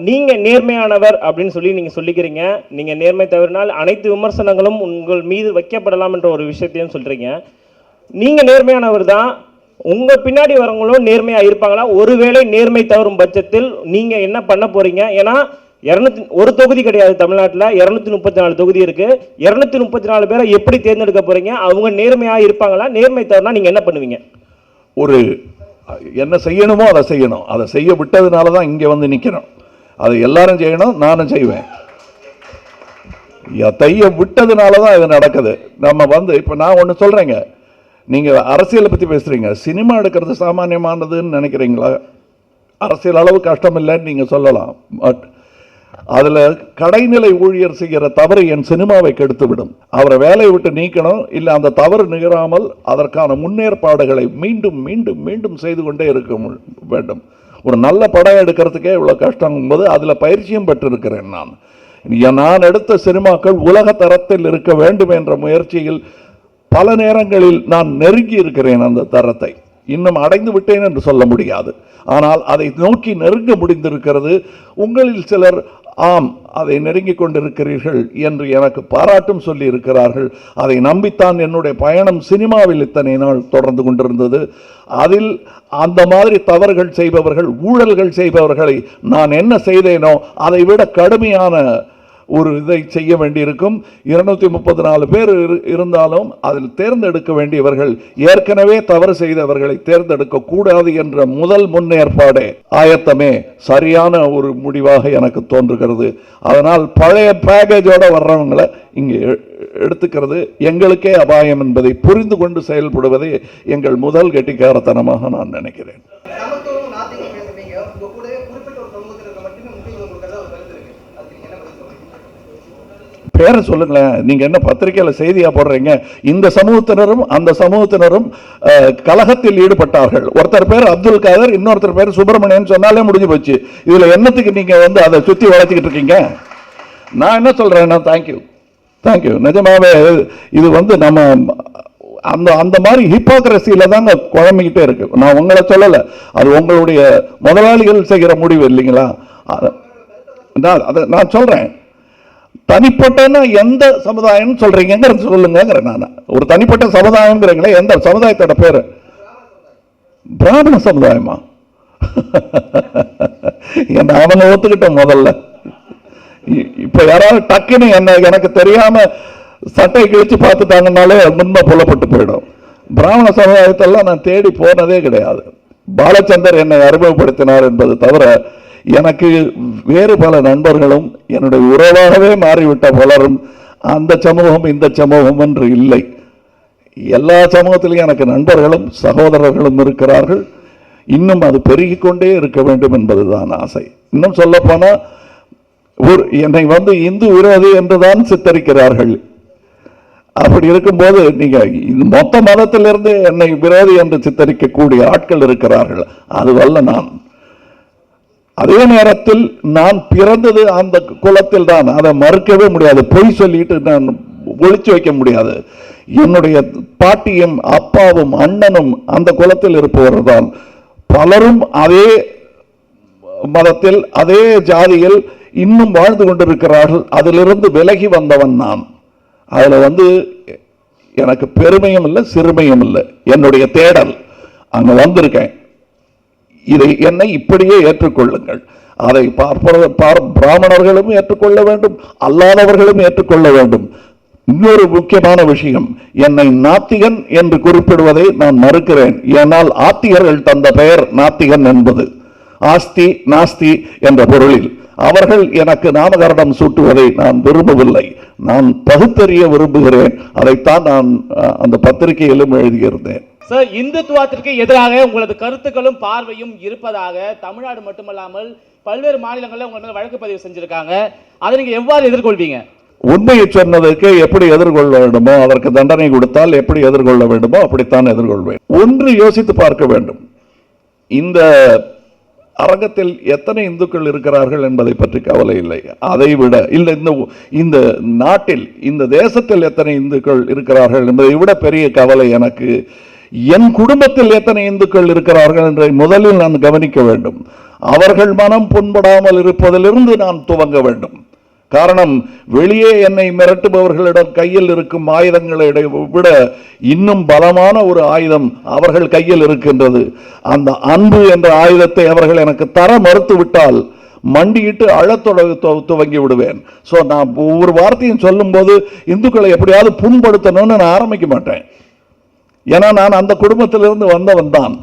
நீங்கள் நேர்மையானவர் அப்படின்னு சொல்லி நீங்கள் சொல்லிக்கிறீங்க. நீங்கள் நேர்மை தவறினால் அனைத்து விமர்சனங்களும் உங்கள் மீது வைக்கப்படலாம் என்ற ஒரு விஷயத்தையும் சொல்கிறீங்க. நீங்கள் நேர்மையானவர் தான், உங்கள் பின்னாடி வரவங்களும் நேர்மையாக இருப்பாங்களா? ஒருவேளை நேர்மை தவறும் பட்சத்தில் நீங்கள் என்ன பண்ண போகிறீங்க? ஏன்னா ஒரு தொகுதி கிடையாது தமிழ்நாட்டில், 234 தொகுதி இருக்குது. 234 பேரை எப்படி தேர்ந்தெடுக்க போகிறீங்க? அவங்க நேர்மையாக இருப்பாங்களா? நேர்மை தவறுனா நீங்கள் என்ன பண்ணுவீங்க? ஒரு என்ன செய்யணுமோ அதை செய்யணும். அதை செய்ய விட்டதுனால தான் இங்கே வந்து நிற்கிறோம். அதை எல்லாரும் செய்யணும், நானும் செய்வேன். தைய விட்டதுனால தான் இது நடக்குது. நம்ம வந்து இப்போ நான் ஒன்று சொல்கிறேங்க, நீங்கள் அரசியலை பற்றி பேசுகிறீங்க. சினிமா எடுக்கிறது சாமானியமானதுன்னு நினைக்கிறீங்களா? அரசியல் அளவு கஷ்டம் இல்லைன்னு நீங்கள் சொல்லலாம். பட் அதில் கடைநிலை ஊழியர் செய்கிற தவறு என் சினிமாவை கெடுத்து விடும். அவரை வேலையை விட்டு நீக்கணும், இல்லை அந்த தவறு நிகழாமல் அதற்கான முன்னேற்பாடுகளை மீண்டும் மீண்டும் மீண்டும் செய்து கொண்டே இருக்க வேண்டும். ஒரு நல்ல படம் எடுக்கிறதுக்கே இவ்வளோ கஷ்டம் போது அதில் பயிற்சியும் பெற்றிருக்கிறேன். நான் எடுத்த சினிமாக்கள் உலக தரத்தில் இருக்க வேண்டும் என்ற முயற்சியில் பல நேரங்களில் நான் நெருங்கி இருக்கிறேன். அந்த தரத்தை இன்னும் அடைந்து விட்டேன் என்று சொல்ல முடியாது, ஆனால் அதை நோக்கி நெருங்க முடிந்திருக்கிறது. உங்களில் சிலர் ஆம் அதை நெருங்கிக் கொண்டிருக்கிறீர்கள் என்று எனக்கு பாராட்டும் சொல்லி இருக்கிறார்கள். அதை நம்பித்தான் என்னுடைய பயணம் சினிமாவில் இத்தனை நாள் தொடர்ந்து கொண்டிருந்தது. அதில் அந்த மாதிரி தவறுகள் செய்பவர்கள், ஊழல்கள் செய்பவர்களை நான் என்ன செய்தேனோ அதை விட கடுமையான ஒரு இதை செய்ய வேண்டியிருக்கும். 234 பேர் இருந்தாலும் அதில் தேர்ந்தெடுக்க வேண்டியவர்கள் ஏற்கனவே தவறு செய்தவர்களை தேர்ந்தெடுக்க கூடாது என்ற முதல் முன்னேற்பாடே ஆயத்தமே சரியான ஒரு முடிவாக எனக்கு தோன்றுகிறது. அதனால் பழைய பேக்கேஜோட வர்றவங்களை இங்கே எடுத்துக்கிறது எங்களுக்கே அபாயம் என்பதை புரிந்து கொண்டு செயல்படுவதே எங்கள் முதல் கெட்டிக்காரத்தனமாக நான் நினைக்கிறேன். பேரை சொல்லுங்களேன். நீங்க என்ன பத்திரிகையில செய்தியா போடுறீங்க? இந்த சமூகத்தினரும் அந்த சமூகத்தினரும் கலகத்தில் ஈடுபட்டார்கள். ஒருத்தர் பேர் அப்துல் காதர், இன்னொருத்தர் பேர் சுப்பிரமணியன் சொன்னாலே முடிஞ்சு போச்சு. இதுல என்னத்துக்கு நீங்க வந்து அதை சுத்தி வளர்த்துக்கிட்டு இருக்கீங்க? நான் என்ன சொல்றேன்னா, தேங்க்யூ. நிஜமாவே இது வந்து நம்ம அந்த அந்த மாதிரி ஹிப்போக்ரஸியில தாங்க குழம்பிக்கிட்டே இருக்கு. நான் உங்களை சொல்லல, அது உங்களுடைய முதலாளிகள் செய்கிற முடிவு இல்லைங்களா? நான் சொல்றேன், தனிப்பட்ட எந்த சமுதாயம் சொல்றீங்க சொல்லுங்க. நான் ஒரு தனிப்பட்ட சமுதாயம்ங்கிறீங்களே, எந்த சமுதாயத்தோட பேரு? பிராமண சமுதாயமா? என்ன அவங்க ஒத்துக்கிட்ட முதல்ல. இப்ப யாராவது டக்குன்னு என்ன எனக்கு தெரியாம சட்டை கிழிச்சு பார்த்துட்டாங்கனாலே முன்ன புலப்பட்டு போயிடும். பிராமண சமுதாயத்தெல்லாம் நான் தேடி போனதே கிடையாது. பாலச்சந்தர் என்னை அறிமுகப்படுத்தினார் என்பது தவிர எனக்கு வேறு பல நண்பர்களும் என்னுடைய உறவாகவே மாறிவிட்ட பலரும் அந்த சமூகம் இந்த சமூகம் என்று இல்லை. எல்லா சமூகத்திலையும் எனக்கு நண்பர்களும் சகோதரர்களும் இருக்கிறார்கள். இன்னும் அது பெருகிக் கொண்டே இருக்க வேண்டும் என்பதுதான் ஆசை. இன்னும் சொல்ல போனா என்னை வந்து இந்து விரோதி என்றுதான் சித்தரிக்கிறார்கள். அப்படி இருக்கும்போது நீங்க மொத்த மதத்திலிருந்து என்னை விரோதி என்று சித்தரிக்கக்கூடிய ஆட்கள் இருக்கிறார்கள். அதுவல்ல நான். அதே நேரத்தில் நான் பிறந்தது அந்த குலத்தில் தான், அதை மறுக்கவே முடியாது. பொய் சொல்லிட்டு நான் ஒளிச்சு வைக்க முடியாது. என்னுடைய பாட்டியும் அப்பாவும் அண்ணனும் அந்த குலத்தில் இருப்பவர்கள் தான். பலரும் அதே மதத்தில் அதே ஜாதியில் இன்னும் வாழ்ந்து கொண்டிருக்கிறார்கள். அதிலிருந்து விலகி வந்தவன் நான். அதுல வந்து எனக்கு பெருமையும் இல்லை சிறுமையும் இல்லை. என்னுடைய தேடல் அங்க வந்திருக்கேன். இதை என்னை இப்படியே ஏற்றுக்கொள்ளுங்கள். அதை பிராமணர்களும் ஏற்றுக்கொள்ள வேண்டும், அல்லாதவர்களும் ஏற்றுக்கொள்ள வேண்டும். இன்னொரு முக்கியமான விஷயம், என்னை நாத்திகன் என்று குறிப்பிடுவதை நான் மறுக்கிறேன். ஏனால் ஆத்திகர்கள் தந்த பெயர் நாத்திகன் என்பது ஆஸ்தி நாஸ்தி என்ற பொருளில். அவர்கள் எனக்கு நாமகரணம் சூட்டுவதை நான் விரும்பவில்லை. நான் பகுத்தறிய விரும்புகிறேன். அதைத்தான் நான் அந்த பத்திரிகையிலும் எழுதியிருந்தேன். சார், இந்துத்துவத்திற்கு எதிராக உங்களது கருத்துக்களும் பார்வையும் இருப்பதாக தமிழ்நாடு மட்டுமல்லாமல் பல்வேறு மாநிலங்களில் உங்கள் மேல வழக்கு பதிவு செஞ்சிருக்காங்க. அதை நீங்க எவ்வாறு எதிர்கொள்வீங்க? உண்மையை சொன்னதற்கு எப்படி எதிர்கொள்ள வேண்டுமோ, அதற்கு தண்டனை கொடுத்தால் எப்படி எதிர்கொள்ள வேண்டுமோ அப்படித்தான் எதிர்கொள்வேன். ஒன்று யோசித்து பார்க்க வேண்டும். இந்த அரங்கத்தில் எத்தனை இந்துக்கள் இருக்கிறார்கள் என்பதை பற்றி கவலை இல்லை. அதை விட இல்லை, இந்த நாட்டில் இந்த தேசத்தில் எத்தனை இந்துக்கள் இருக்கிறார்கள் என்பதை விட பெரிய கவலை எனக்கு என் குடும்பத்தில் எத்தனை இந்துக்கள் இருக்கிறார்கள் என்று முதலில் நான் கவனிக்க வேண்டும். அவர்கள் மனம் புண்படாமல் இருப்பதிலிருந்து நான் துவங்க வேண்டும். காரணம், வெளியே என்னை மிரட்டுபவர்களிடம் கையில் இருக்கும் ஆயுதங்களை விட இன்னும் பலமான ஒரு ஆயுதம் அவர்கள் கையில் இருக்கின்றது. அந்த அன்பு என்ற ஆயுதத்தை அவர்கள் எனக்கு தர மறுத்து விட்டால் மண்டியிட்டு துவங்கி விடுவேன். ஸோ நான் ஒவ்வொரு வார்த்தையும் சொல்லும் போது இந்துக்களை எப்படியாவது புண்படுத்தணும்னு நான் ஆரம்பிக்க மாட்டேன். ஏன்னா நான் அந்த குடும்பத்திலிருந்து வந்தவன் தான்.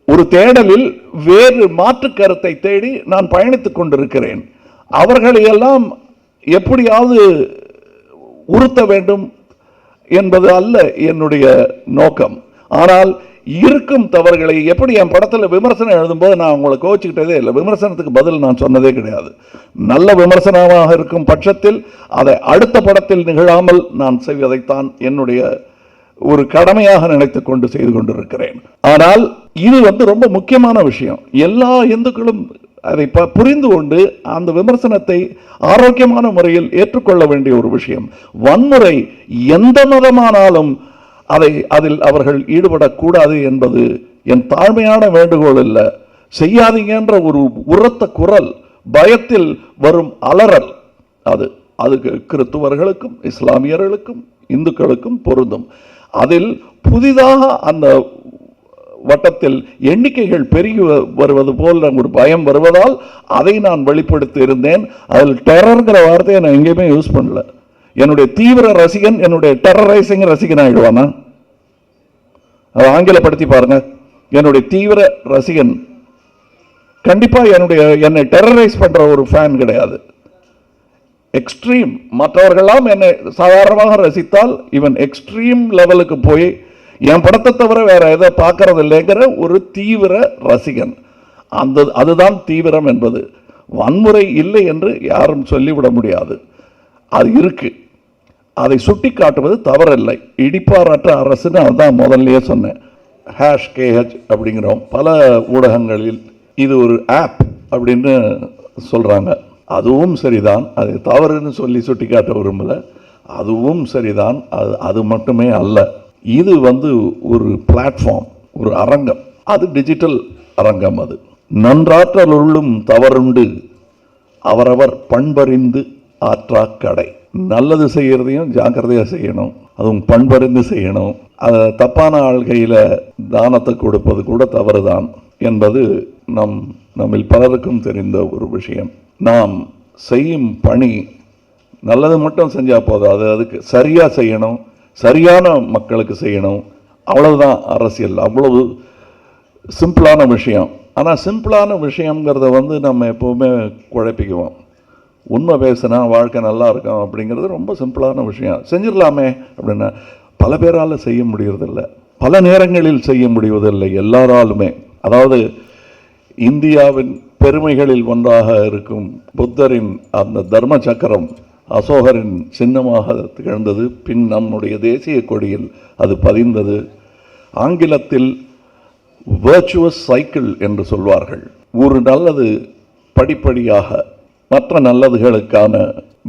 ஒரு தேடலில் வேறு மாற்று கருத்தை தேடி நான் பயணித்துக் கொண்டிருக்கிறேன். அவர்களையெல்லாம் எப்படியாவது உறுத்த வேண்டும் என்பது அல்ல என்னுடைய நோக்கம். ஆனால் இருக்கும் தவறுகளை எப்படி என் படத்தில் விமர்சனம் எழுதும்போது நான் உங்களை கோச்சிக்கிட்டதே இல்லை. விமர்சனத்துக்கு பதில் நான் சொன்னதே கிடையாது. நல்ல விமர்சனமாக இருக்கும் பட்சத்தில் அதை அடுத்த படத்தில் நிகழாமல் நான் செய்வதைத்தான் என்னுடைய ஒரு கடமையாக நினைத்துக் கொண்டு செய்து கொண்டிருக்கிறேன். ஆனால் இது ரொம்ப முக்கியமான விஷயம். எல்லா இந்துக்களும் அதை புரிந்து கொண்டு அந்த விமர்சனத்தை ஆரோக்கியமான முறையில் ஏற்றுக்கொள்ள வேண்டிய ஒரு விஷயம். வன்முறை எந்த மதமானாலும் அதில் அவர்கள் ஈடுபடக்கூடாது என்பது என் தாழ்மையான வேண்டுகோள் இல்லை. செய்யாதீங்கன்ற ஒரு உரத்த குரல், பயத்தில் வரும் அலறல், அது கிறிஸ்துவர்களுக்கும் இஸ்லாமியர்களுக்கும் இந்துக்களுக்கும் பொருந்தும். அதில் புதிதாக அந்த வட்டத்தில் எண்ணிக்கைகள் பெருகி வருவது போல் ஒரு பயம் வருவதால் அதை நான் வெளிப்படுத்தி இருந்தேன். அதில் டெரர்ங்கிற வார்த்தையை நான் எங்கேயுமே யூஸ் பண்ணல. என்னுடைய தீவிர ரசிகன் என்னுடைய டெரரைசிங் ரசிகன் ஆயிடுவானா? அதை ஆங்கிலப்படுத்தி பாருங்க. என்னுடைய தீவிர ரசிகன் கண்டிப்பா என்னை டெரரைஸ் பண்ற ஒரு ஃபேன் கிடையாது. எக்ஸ்ட்ரீம், மற்றவர்களெல்லாம் என்னை சாதாரணமாக ரசித்தால் இவன் எக்ஸ்ட்ரீம் லெவலுக்கு போய் என் படத்தை தவிர வேற எதை பார்க்கறது இல்லைங்கிற ஒரு தீவிர ரசிகன். அதுதான் தீவிரம் என்பது. வன்முறை இல்லை என்று யாரும் சொல்லிவிட முடியாது. அது இருக்கு. அதை சுட்டி காட்டுவது தவறில்லை. இடிப்பாரற்ற அரசுன்னு அதான் முதல்லயே சொன்னேன். #KH அப்படிங்கிறோம். பல ஊடகங்களில் இது ஒரு ஆப் அப்படின்னு சொல்றாங்க. அதுவும் சரிதான். அது தவறுன்னு சொல்லி சுட்டி காட்ட விரும்பல. அதுவும் சரிதான். அது மட்டுமே அல்ல. இது ஒரு பிளாட்ஃபார்ம், ஒரு அரங்கம். அது டிஜிட்டல் அரங்கம். அது நன்றாற்றல் உள்ளும் தவறுண்டு அவரவர் பண்பறிந்து ஆற்றா கடை. நல்லது செய்யறதையும் ஜாக்கிரதையா செய்யணும், அதுவும் பண்பறிந்து செய்யணும். தப்பான ஆள்கையில் தானத்தை கொடுப்பது கூட தவறுதான் என்பது நம்மில் பலருக்கும் தெரிந்த ஒரு விஷயம். நாம் செய்யும் பணி நல்லது மட்டும் செஞ்சா போதாது, அதுக்கு சரியா செய்யணும், சரியான மக்களுக்கு செய்யணும். அவ்வளவுதான் அரசியல். அவ்வளவு சிம்பிளான விஷயம். ஆனால் சிம்பிளான விஷயங்கிறத நம்ம எப்போவுமே குழப்பிக்குவோம். உண்மை பேசினா வாழ்க்கை நல்லா இருக்கும் அப்படிங்கிறது ரொம்ப சிம்பிளான விஷயம். செஞ்சிடலாமே அப்படின்னா பல பேரால் செய்ய முடியறதில்லை, பல நேரங்களில் செய்ய முடிவதில்லை எல்லாராலுமே. அதாவது இந்தியாவின் பெருமைகளில் ஒன்றாக இருக்கும் புத்தரின் அந்த தர்ம சக்கரம் அசோகரின் சின்னமாக திகழ்ந்தது. பின் நம்முடைய தேசிய கொடியில் அது பதிந்தது. ஆங்கிலத்தில் வர்ச்சுவஸ் சைக்கிள் என்று சொல்வார்கள். ஒரு நல்லது படிப்படியாக மற்ற நல்லதுகளுக்கான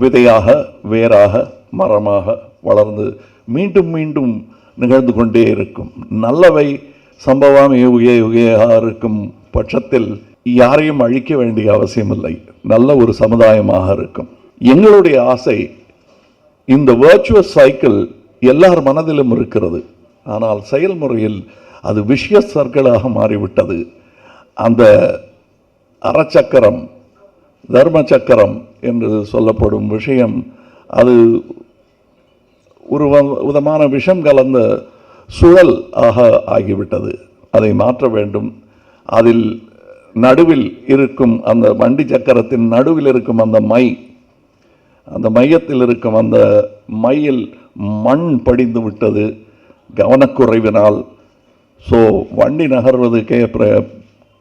விதையாக, வேராக, மரமாக வளர்ந்து மீண்டும் மீண்டும் நிகழ்ந்து கொண்டே இருக்கும். நல்லவை சம்பவம் யுகே யுகேயாக இருக்கும் பட்சத்தில் யாரையும் அழிக்க வேண்டிய அவசியமில்லை. நல்ல ஒரு சமுதாயமாக இருக்கும். எங்களுடைய ஆசை இந்த வர்ச்சுவஸ் சைக்கிள் எல்லார் மனதிலும் இருக்கிறது. ஆனால் செயல்முறையில் அது விஷயஸ் சர்க்கிளாக மாறிவிட்டது. அந்த அறச்சக்கரம், தர்ம சக்கரம் என்று சொல்லப்படும் விஷயம் அது ஒரு விதமான விஷம் கலந்த சுழல் ஆகிவிட்டது. அதை மாற்ற வேண்டும். அதில் நடுவில் இருக்கும் அந்த வண்டி சக்கரத்தின் நடுவில் இருக்கும் அந்த மையத்தில் இருக்கும் அந்த மையில் மண் படிந்து விட்டது கவனக்குறைவினால். ஸோ வண்டி நகர்வதுக்கே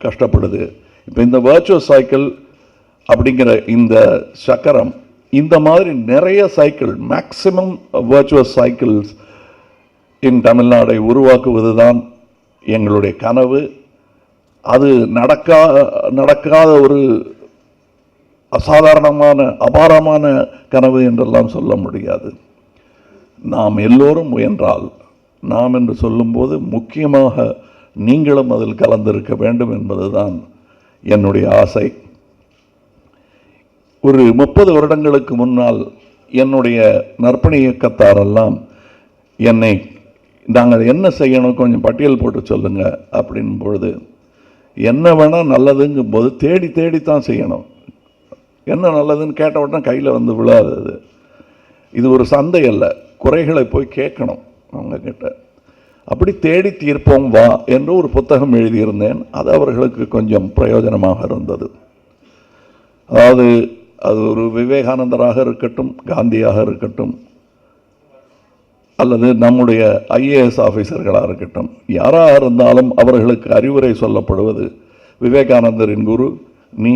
கஷ்டப்படுது. இப்போ இந்த வர்ச்சுவஸ் சைக்கிள் அப்படிங்கிற இந்த சக்கரம், இந்த மாதிரி நிறைய சைக்கிள், மேக்சிமம் வர்ச்சுவஸ் சைக்கிள்ஸ் இன் தமிழ்நாடை உருவாக்குவது தான் எங்களுடைய கனவு. அது நடக்காத ஒரு அசாதாரணமான அபாரமான கனவு என்றெல்லாம் சொல்ல முடியாது. நாம் எல்லோரும் முயன்றால் நாம் என்று சொல்லும்போது முக்கியமாக நீங்களும் அதில் கலந்திருக்க வேண்டும் என்பதுதான் என்னுடைய ஆசை. ஒரு 30 வருடங்களுக்கு முன்னால் என்னுடைய நற்பணி இயக்கத்தாரெல்லாம் என்னை நாங்கள் என்ன செய்யணும் கொஞ்சம் பட்டியல் போட்டு சொல்லுங்க அப்படின் பொழுது என்ன வேணால் நல்லதுங்கும் போது தேடி தேடித்தான் செய்யணும். என்ன நல்லதுன்னு கேட்ட உடனே கையில் வந்து விழாதது. இது ஒரு சந்தை அல்ல, குறைகளை போய் கேட்கணும் அவங்கக்கிட்ட. அப்படி தேடி தீர்ப்போம் வா என்று ஒரு புத்தகம் எழுதியிருந்தேன். அது அவர்களுக்கு கொஞ்சம் பிரயோஜனமாக இருந்தது. அதாவது அது ஒரு விவேகானந்தராக இருக்கட்டும், காந்தியாக இருக்கட்டும், அல்லது நம்முடைய ஐஏஎஸ் ஆஃபீஸர்களாக இருக்கட்டும், யாராக இருந்தாலும் அவர்களுக்கு அறிவுரை சொல்லப்படுவது விவேகானந்தரின் குரு, நீ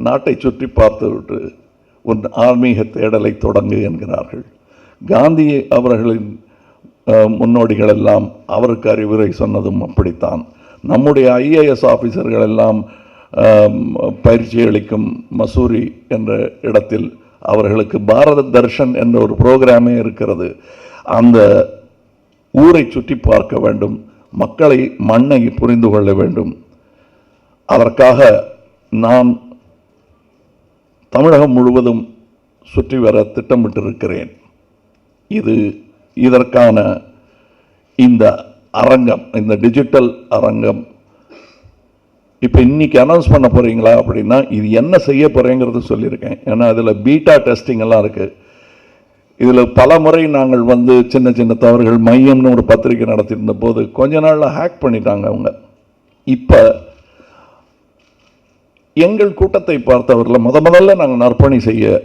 நாட்டை சுற்றி பார்த்துவிட்டு உன் ஆன்மீக தேடலை தொடங்கு என்கிறார்கள். காந்தி அவர்களின் முன்னோடிகள் எல்லாம் அவருக்கு அறிவுரை சொன்னதும் அப்படித்தான். நம்முடைய ஐஏஎஸ் ஆஃபீஸர்கள் எல்லாம் பயிற்சி அளிக்கும் மசூரி என்ற இடத்தில் அவர்களுக்கு பாரத தர்ஷன் என்ற ஒரு புரோகிராமே இருக்கிறது. அந்த ஊரை சுற்றி பார்க்க வேண்டும், மக்களை மண்ணை புரிந்து கொள்ள வேண்டும். அதற்காக நான் தமிழகம் முழுவதும் சுற்றி வர திட்டமிட்டிருக்கிறேன். இதற்கான இந்த அரங்கம், இந்த டிஜிட்டல் அரங்கம் இப்போ இன்னைக்கு அனௌன்ஸ் பண்ண போகிறீங்களா அப்படின்னா இது என்ன செய்ய போகிறேங்கிறது சொல்லியிருக்கேன். ஏன்னா அதில் பீட்டா டெஸ்டிங் எல்லாம் இருக்குது. இதில் பல முறை நாங்கள் வந்து சின்ன சின்ன தவறுகள், மையம்னு ஒரு பத்திரிக்கை நடத்தியிருந்த போது கொஞ்ச நாளில் ஹேக் பண்ணிட்டாங்க அவங்க. இப்போ எங்கள் கூட்டத்தை பார்த்தவரில் முதல்ல நாங்கள் நற்பணி செய்ய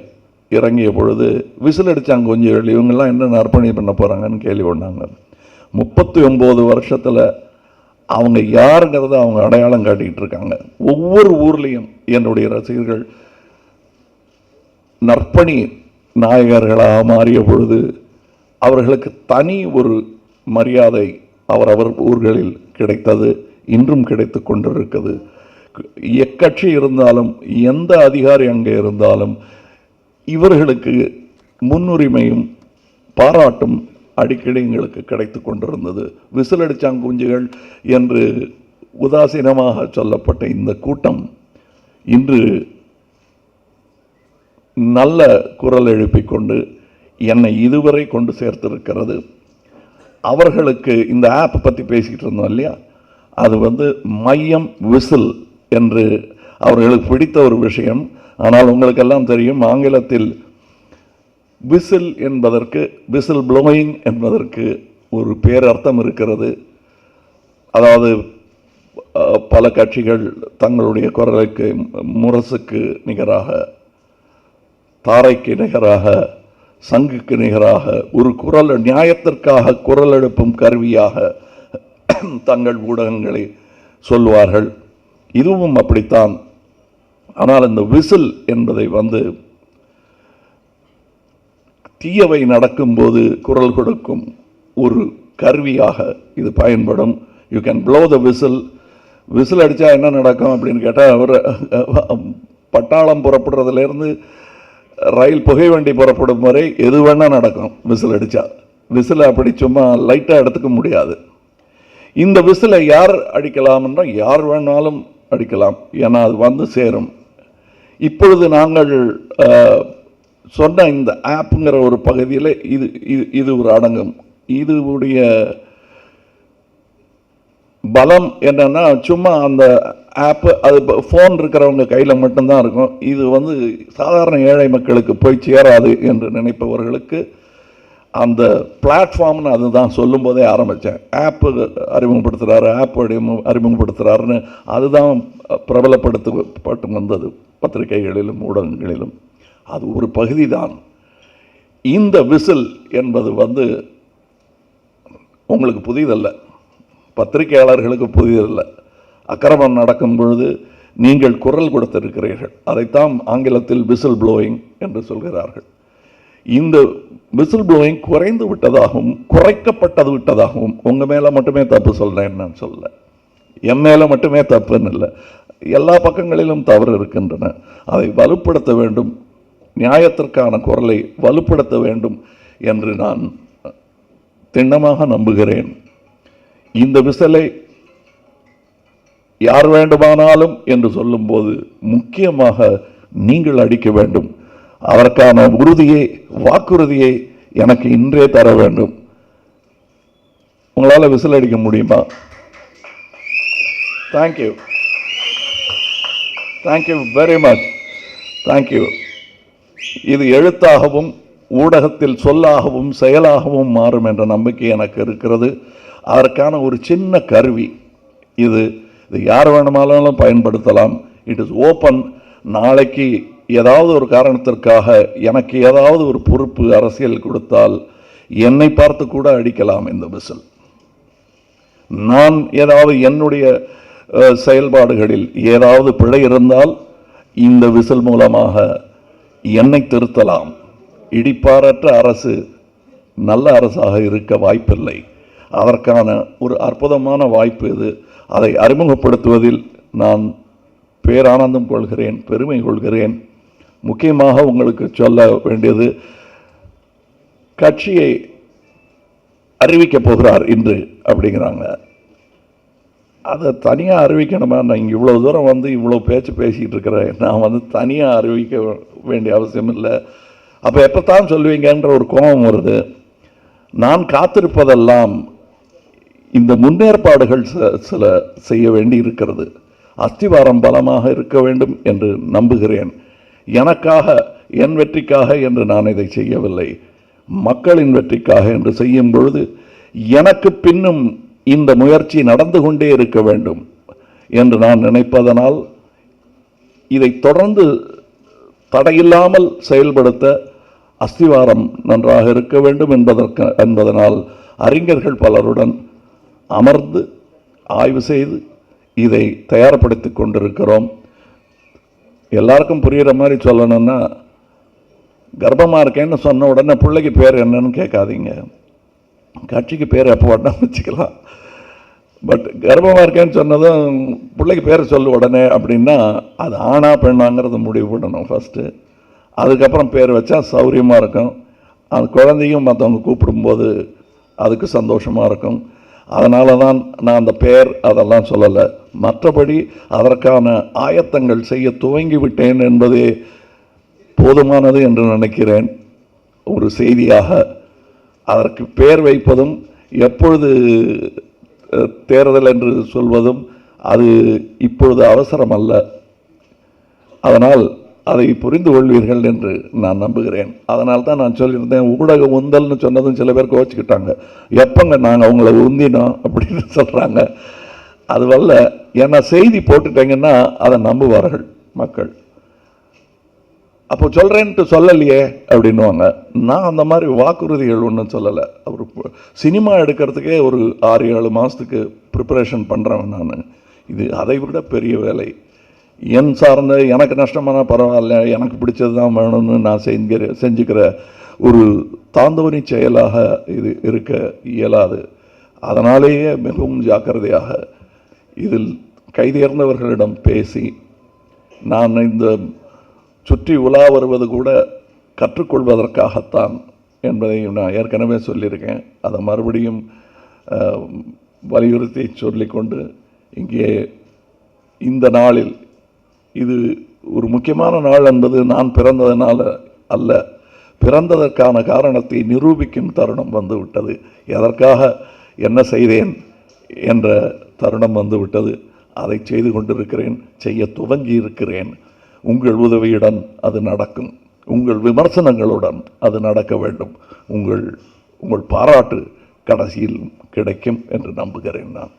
இறங்கிய பொழுது விசில் அடித்தாங்க கொஞ்சம், இவங்கெல்லாம் என்ன நற்பணி பண்ண போகிறாங்கன்னு கேள்வி பண்ணாங்க. 39 வருஷத்தில் அவங்க யாருங்கிறத அவங்க அடையாளம் காட்டிக்கிட்டு இருக்காங்க. ஒவ்வொரு ஊர்லேயும் என்னுடைய ரசிகர்கள் நற்பணி நாயகர்களாக மாறிய பொழுது அவர்களுக்கு தனி ஒரு மரியாதை அவரவர் ஊர்களில் கிடைத்தது, இன்றும் கிடைத்து கொண்டிருக்கிறது. எக்கட்சி இருந்தாலும் எந்த அதிகாரி அங்கே இருந்தாலும் இவர்களுக்கு முன்னுரிமையும் பாராட்டும் அடிக்கடி எங்களுக்கு கிடைத்து கொண்டிருந்தது. விசிலடிச்சாங்குஞ்சுகள் என்று உதாசீனமாக சொல்லப்பட்ட இந்த கூட்டம் இன்று நல்ல குரல் எழுப்பிக் கொண்டு என்னை இதுவரை கொண்டு சேர்த்திருக்கிறது. அவர்களுக்கு இந்த ஆப் பற்றி பேசிக்கிட்டு இருந்தோம் இல்லையா, அது வந்து மையம் விசில் என்று அவர்களுக்கு பிடித்த ஒரு விஷயம். ஆனால் உங்களுக்கெல்லாம் தெரியும், ஆங்கிலத்தில் விசில் என்பதற்கு, விசில் ப்ளோயிங் என்பதற்கு ஒரு பேரர்த்தம் இருக்கிறது. அதாவது பல கட்சிகள் தங்களுடைய குரலுக்கு முரசுக்கு நிகராக, தாரைக்கு நிகராக, சங்குக்கு நிகராக ஒரு குரல், நியாயத்திற்காக குரல் எழுப்பும் கருவியாக தங்கள் ஊடகங்களை சொல்வார்கள். இதுவும் அப்படித்தான். ஆனால் இந்த விசில் என்பதை வந்து தீயவை நடக்கும்போது குரல் கொடுக்கும் ஒரு கருவியாக இது பயன்படும். You can flow the whistle. Whistle அடித்தா என்ன நடக்கும் அப்படின்னு கேட்டால், அவர் பட்டாளம் புறப்படுறதுலேருந்து ரயில் புகைவண்டி புறப்படும் வரை எது வேணால் நடக்கும் விசில் அடித்தா. விசிலை அப்படி சும்மா லைட்டாக எடுத்துக்க முடியாது. இந்த விசிலை யார் அடிக்கலாம்னா யார் வேணாலும் அடிக்கலாம், ஏன்னா அது வந்து சேரும். இப்பொழுது நாங்கள் சொன்ன இந்த ஆப்புங்கிற ஒரு பகுதியில் இது ஒரு அடங்கும். இதுடைய பலம் என்னன்னா, சும்மா அந்த ஆப்பு அது ஃபோன் இருக்கிறவங்க கையில் மட்டும்தான் இருக்கும். இது வந்து சாதாரண ஏழை மக்களுக்கு போய் சேராது என்று நினைப்பவர்களுக்கு அந்த பிளாட்ஃபார்ம்னு அதுதான் சொல்லும் போதே ஆரம்பித்தேன். ஆப்பு அறிமுகப்படுத்துகிறாரு, ஆப் அறிமுகப்படுத்துகிறாருன்னு அதுதான் பிரபலப்படுத்தப்பட்டு வந்தது பத்திரிகைகளிலும் ஊடகங்களிலும். அது ஒரு பகுதி தான். இந்த விசில் என்பது வந்து உங்களுக்கு புதியதல்ல, பத்திரிகையாளர்களுக்கு புதியதல்ல. அக்கிரமம் நடக்கும் பொழுது நீங்கள் குரல் கொடுத்திருக்கிறீர்கள். அதைத்தான் ஆங்கிலத்தில் விசில் ப்ளோயிங் என்று சொல்கிறார்கள். இந்த விசில் ப்ளோயிங் குறைந்து விட்டதாகவும் குறைக்கப்பட்டது விட்டதாகவும், உங்கள் மேலே மட்டுமே தப்பு சொல்கிறேன் நான் சொல்ல, என் மேலே மட்டுமே தப்புன்னு இல்லை, எல்லா பக்கங்களிலும் தவறு இருக்கின்றன. அதை வலுப்படுத்த வேண்டும், நியாயத்திற்கான குரலை வலுப்படுத்த வேண்டும் என்று நான் திண்ணமாக நம்புகிறேன். இந்த விசிலை யார் வேண்டுமானாலும் என்று சொல்லும்போது முக்கியமாக நீங்கள் அடிக்க வேண்டும். அதற்கான உறுதியை, வாக்குறுதியை எனக்கு இன்றே தர வேண்டும். உங்களால் விசில் அடிக்க முடியுமா? Thank you, thank you very much, thank you. இது எழுத்தாகவும் ஊடகத்தில் சொல்லாகவும் செயலாகவும் மாறும் என்ற நம்பிக்கை எனக்கு இருக்கிறது. அதற்கான ஒரு சின்ன கருவி இது யார் வேணுமானாலும் பயன்படுத்தலாம். It is open. நாளைக்கு ஏதாவது ஒரு காரணத்திற்காக எனக்கு ஏதாவது ஒரு பொறுப்பு அரசியல் கொடுத்தால் என்னை பார்த்து கூட அடிக்கலாம் இந்த விசில். நான் ஏதாவது என்னுடைய செயல்பாடுகளில் ஏதாவது பிழை இருந்தால் இந்த விசில் மூலமாக என்னை திருத்தலாம். இடிப்பாரற்ற அரசு நல்ல அரசாக இருக்க வாய்ப்பில்லை. அதற்கான ஒரு அற்புதமான வாய்ப்பு இது. அதை அறிமுகப்படுத்துவதில் நான் பேரானந்தம் கொள்கிறேன், பெருமை கொள்கிறேன். முக்கியமாக உங்களுக்கு சொல்ல வேண்டியது, கட்சியை அறிவிக்கப் போகிறார் இன்று அப்படிங்கிறாங்க. அதை தனியாக அறிவிக்கணுமா? நான் இங்கே இவ்வளோ தூரம் வந்து இவ்வளோ பேச்சு பேசிகிட்டு இருக்கிறேன். நான் வந்து தனியாக அறிவிக்க வேண்டிய அவசியம் இல்லை. அப்போ எப்போத்தான் சொல்லுவீங்கன்ற ஒரு கோபம் வருது. நான் காத்திருப்பதெல்லாம் இந்த முன்னேற்பாடுகள் சில செய்ய வேண்டி இருக்கிறது. அஸ்திவாரம் பலமாக இருக்க வேண்டும் என்று நம்புகிறேன். எனக்காக, என் வெற்றிக்காக என்று நான் இதை செய்யவில்லை. மக்களின் வெற்றிக்காக என்று செய்யும் பொழுது எனக்கு பின்னும் இந்த முயற்சி நடந்து கொண்டே இருக்க வேண்டும் என்று நான் நினைப்பதனால் இதை தொடர்ந்து தடையில்லாமல் செயல்படுத்த அஸ்திவாரம் நன்றாக இருக்க வேண்டும் என்பதனால் அறிஞர்கள் பலருடன் அமர்ந்து ஆய்வு செய்து இதை தயார்படுத்தி கொண்டிருக்கிறோம். எல்லாருக்கும் புரிகிற மாதிரி சொல்லணும்னா, கர்ப்பமாக இருக்கேன்னு சொன்ன உடனே பிள்ளைக்கு பேர் என்னன்னு கேட்காதீங்க. கட்சிக்கு பேர் எப்போ உடனே வச்சுக்கலாம். பட் கர்ப்பமாக இருக்கேன்னு சொன்னதும் பிள்ளைக்கு பேர் சொல்லு உடனே அப்படின்னா அது ஆணா பெண்ணாங்கிறது முடிவு பண்ணணும் ஃபஸ்ட்டு. அதுக்கப்புறம் பேர் வச்சா சௌரியமாக இருக்கும். அந்த குழந்தையும் மற்றவங்க கூப்பிடும்போது அதுக்கு சந்தோஷமாக இருக்கும். அதனால தான் நான் அந்த பேர் அதெல்லாம் சொல்லலை. மற்றபடி அதற்கான ஆயத்தங்கள் செய்ய துவங்கி விட்டேன் என்பதே போதுமானது என்று நினைக்கிறேன். ஒரு செய்தியாக அதற்கு பெயர் வைப்பதும் எப்பொழுது தேர்தல் என்று சொல்வதும் அது இப்பொழுது அவசரம் அல்ல. அதனால் அதை புரிந்து கொள்வீர்கள் என்று நான் நம்புகிறேன். அதனால் தான் நான் சொல்லியிருந்தேன், ஊடக உந்தல்னு சொன்னதும் சில பேர் கோச்சிக்கிட்டாங்க. எப்போங்க நாங்கள் அவங்கள உந்தினோம் அப்படின்னு சொல்கிறாங்க. அதுவல்ல, ஏன்னா செய்தி போட்டுட்டீங்கன்னா அதை நம்புவார்கள் மக்கள். அப்போ சொல்கிறேன்ட்டு சொல்லலையே அப்படின்வாங்க. நான் அந்த மாதிரி வாக்குறுதிகள் ஒன்றும் சொல்லலை. அவர் சினிமா எடுக்கிறதுக்கே ஒரு 6-7 மாதத்துக்கு ப்ரிப்பரேஷன் பண்ணுறேன் நான். இது அதை விட பெரிய வேலை. என் சார்ந்த எனக்கு நஷ்டமான பரவாயில்ல, எனக்கு பிடிச்சது தான் வேணும்னு நான் செஞ்சுக்கிற ஒரு தாந்தவனி செயலாக இது இருக்க இயலாது. அதனாலேயே மிகவும் ஜாக்கிரதையாக இதில் கைதேர்ந்தவர்களிடம் பேசி, நான் இந்த சுற்றி உலா வருவது கூட கற்றுக்கொள்வதற்காகத்தான் என்பதை நான் ஏற்கனவே சொல்லியிருக்கேன். அதை மறுபடியும் வலியுறுத்தி சொல்லிக்கொண்டு, இங்கே இந்த நாளில் இது ஒரு முக்கியமான நாள் என்பது நான் பிறந்ததனால அல்ல, பிறந்ததற்கான காரணத்தை நிரூபிக்கும் தருணம் வந்துவிட்டது. எதற்காக என்ன செய்தேன் என்ற தருணம் வந்துவிட்டது. அதை செய்து கொண்டிருக்கிறேன், செய்ய துவங்கி இருக்கிறேன். உங்கள் உதவியுடன் அது நடக்கும். உங்கள் விமர்சனங்களுடன் அது நடக்க வேண்டும். உங்கள் பாராட்டு கடைசியில் கிடைக்கும் என்று நம்புகிறேன் நான்.